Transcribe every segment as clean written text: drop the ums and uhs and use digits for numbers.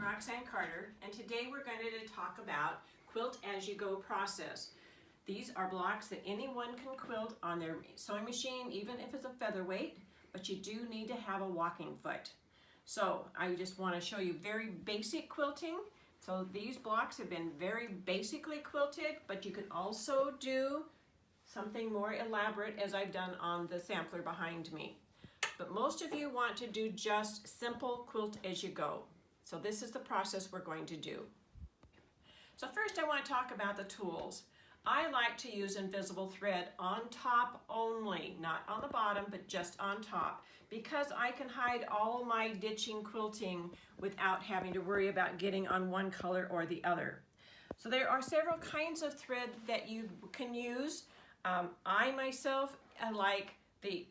Roxanne Carter, and today we're going to talk about quilt as you go process. These are blocks that anyone can quilt on their sewing machine, even if it's a featherweight, but you do need to have a walking foot. So I just want to show you very basic quilting. So these blocks have been very basically quilted, but you can also do something more elaborate as I've done on the sampler behind me. But most of you want to do just simple quilt as you go. So this is the process we're going to do. So first I want to talk about the tools. I like to use invisible thread on top only, not on the bottom, but just on top, because I can hide all my ditching quilting without having to worry about getting on one color or the other. So there are several kinds of thread that you can use. I myself like the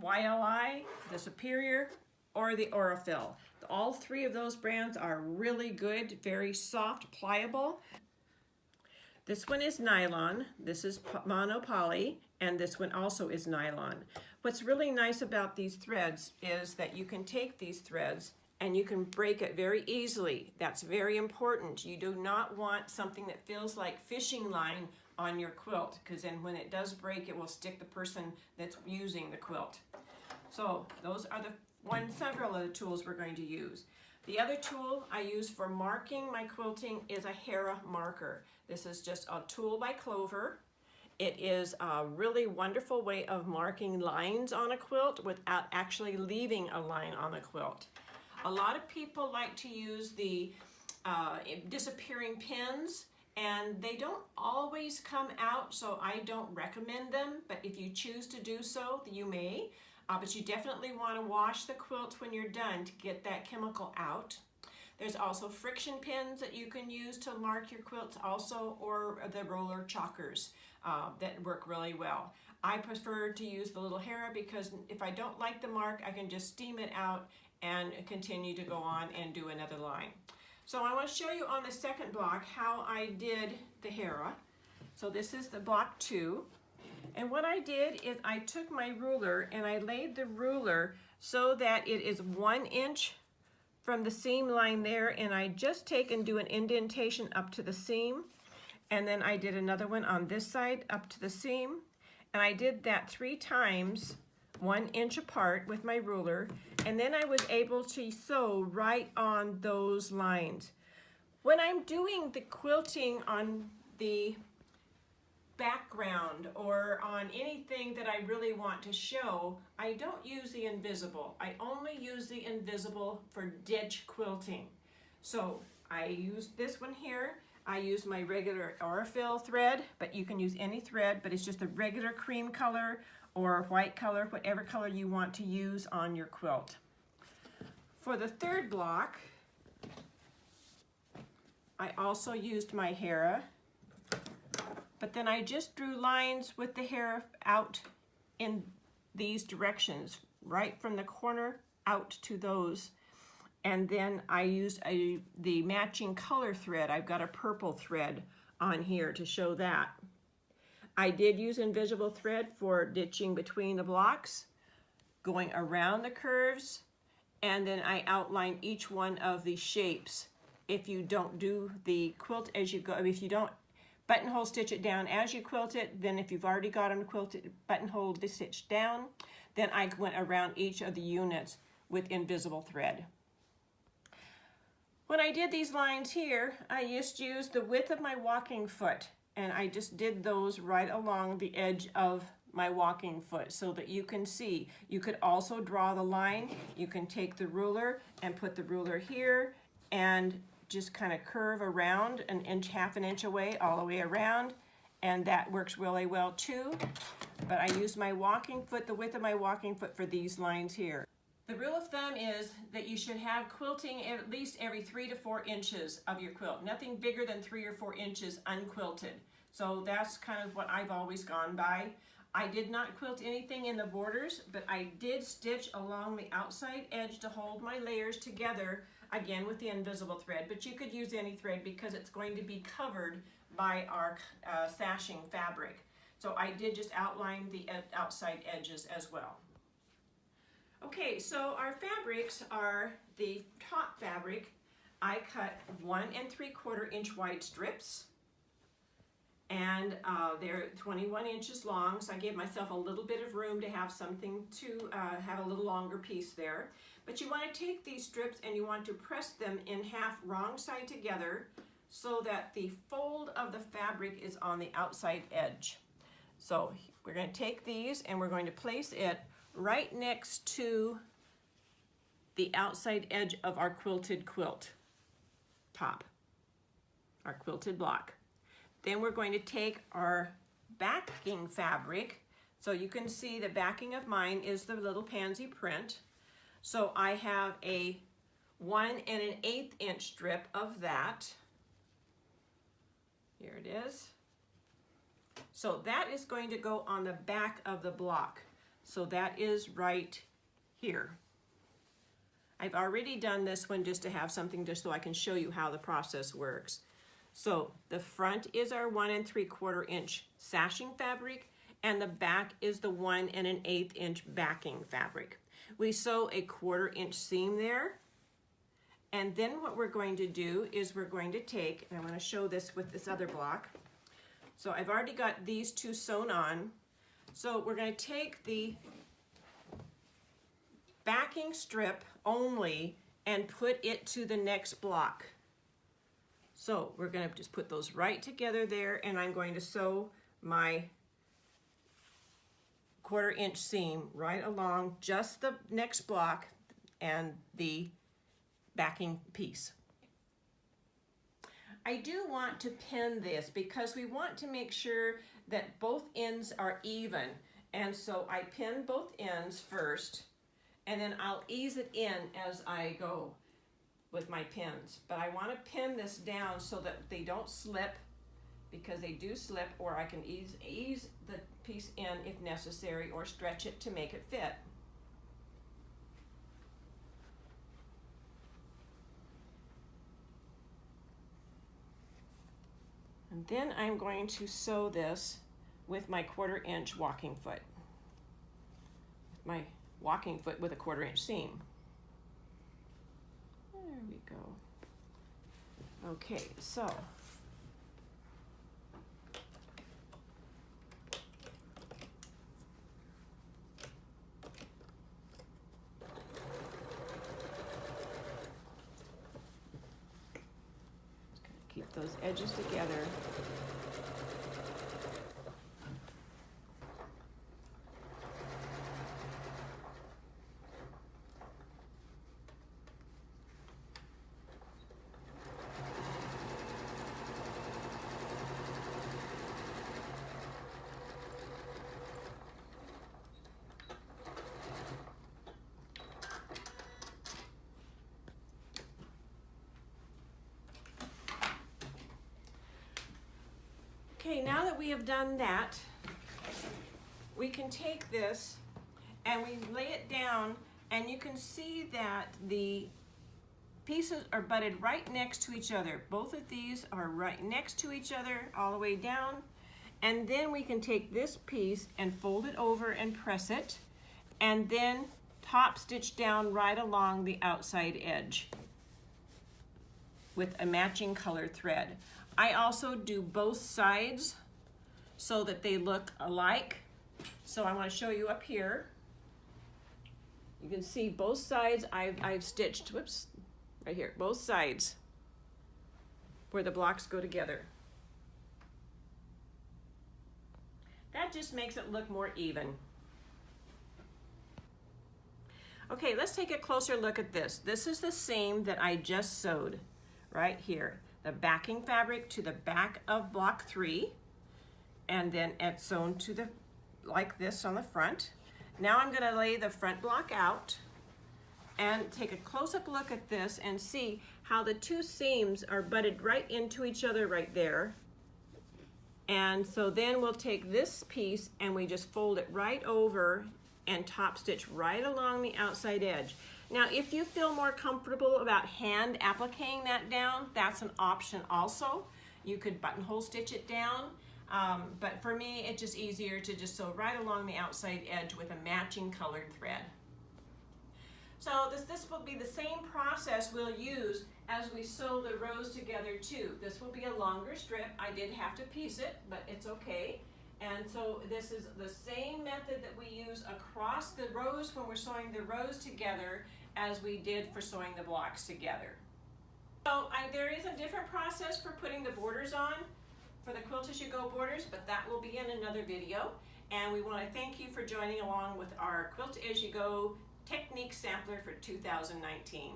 YLI, the Superior, or the Aurifil. All three of those brands are really good, very soft, pliable. This one is nylon, this is monopoly, and this one also is nylon. What's really nice about these threads is that you can take these threads and you can break it very easily. That's very important. You do not want something that feels like fishing line on your quilt, because then when it does break, it will stick the person that's using the quilt. So those are several of the tools we're going to use. The other tool I use for marking my quilting is a Hera marker. This is just a tool by Clover. It is a really wonderful way of marking lines on a quilt without actually leaving a line on the quilt. A lot of people like to use the disappearing pins, and they don't always come out, so I don't recommend them, but if you choose to do so, you may. But you definitely want to wash the quilt when you're done to get that chemical out. There's also friction pins that you can use to mark your quilts also, or the roller chalkers that work really well. I prefer to use the little Hera because if I don't like the mark, I can just steam it out and continue to go on and do another line. So I want to show you on the second block how I did the Hera. So this is the block 2. And what I did is I took my ruler and I laid the ruler so that it is 1 inch from the seam line there, and I just take and do an indentation up to the seam, and then I did another one on this side up to the seam, and I did that 3 times 1 inch apart with my ruler, and then I was able to sew right on those lines. When I'm doing the quilting on the background or on anything that I really want to show, I don't use the invisible. I only use the invisible for ditch quilting. So I use this one here. I use my regular Aurifil thread, but you can use any thread, but it's just a regular cream color or white color, whatever color you want to use on your quilt. For the third block, I also used my Hera, but then I just drew lines with the Hera out in these directions, right from the corner out to those. And then I used the matching color thread. I've got a purple thread on here to show that. I did use invisible thread for ditching between the blocks, going around the curves, and then I outlined each one of the shapes. If you don't do the quilt as you go, if you don't buttonhole stitch it down as you quilt it, then if you've already got them quilted, buttonhole stitched down, then I went around each of the units with invisible thread. When I did these lines here, I just used the width of my walking foot, and I just did those right along the edge of my walking foot so that you can see. You could also draw the line. You can take the ruler and put the ruler here and just kind of curve around an inch, half an inch away, all the way around, and that works really well too. But I use my walking foot, the width of my walking foot, for these lines here. The rule of thumb is that you should have quilting at least every 3 to 4 inches of your quilt. Nothing bigger than 3 or 4 inches unquilted. So that's kind of what I've always gone by. I did not quilt anything in the borders, but I did stitch along the outside edge to hold my layers together, again with the invisible thread, but you could use any thread because it's going to be covered by our sashing fabric. So I did just outline the outside edges as well. Okay, so our fabrics are the top fabric I cut 1 3/4 inch wide strips, and they're 21 inches long, so I gave myself a little bit of room to have something to have a little longer piece there. But you want to take these strips and you want to press them in half wrong side together so that the fold of the fabric is on the outside edge. So we're going to take these and we're going to place it right next to the outside edge of our quilted quilt top, our quilted block. Then we're going to take our backing fabric. So you can see the backing of mine is the little pansy print. So I have a 1 1/8 inch strip of that. Here it is. So that is going to go on the back of the block. So that is right here. I've already done this one just to have something just so I can show you how the process works. So the front is our 1 3/4 inch sashing fabric, and the back is the 1 1/8 inch backing fabric. We sew a 1/4 inch seam there, and then what we're going to do is we're going to take, and I'm going to show this with this other block. So I've already got these two sewn on. So we're going to take the backing strip only and put it to the next block. So we're going to just put those right together there, and I'm going to sew my 1/4 inch seam right along just the next block and the backing piece. I do want to pin this because we want to make sure that both ends are even, and so I pin both ends first, and then I'll ease it in as I go with my pins. But I want to pin this down so that they don't slip, because they do slip, or I can ease the piece in if necessary, or stretch it to make it fit. And then I'm going to sew this with my 1/4 inch walking foot. My walking foot with a 1/4 inch seam. There we go. Okay, so keep those edges together. Okay, now that we have done that, we can take this and we lay it down, and you can see that the pieces are butted right next to each other. Both of these are right next to each other all the way down, and then we can take this piece and fold it over and press it, and then top stitch down right along the outside edge with a matching colored thread. I also do both sides so that they look alike. So I want to show you up here. You can see both sides I've stitched, whoops, right here, both sides where the blocks go together. That just makes it look more even. Okay, let's take a closer look at this. This is the seam that I just sewed right here. The backing fabric to the back of block 3, and then it's sewn to the, like this on the front. Now I'm going to lay the front block out and take a close-up look at this and see how the two seams are butted right into each other right there. And so then we'll take this piece and we just fold it right over and top stitch right along the outside edge. Now, if you feel more comfortable about hand appliquing that down, that's an option also. You could buttonhole stitch it down, but for me, it's just easier to just sew right along the outside edge with a matching colored thread. So this will be the same process we'll use as we sew the rows together too. This will be a longer strip. I did have to piece it, but it's okay. And so this is the same method that we use across the rows when we're sewing the rows together as we did for sewing the blocks together. So there is a different process for putting the borders on for the Quilt As You Go borders, but that will be in another video. And we want to thank you for joining along with our Quilt As You Go technique sampler for 2019.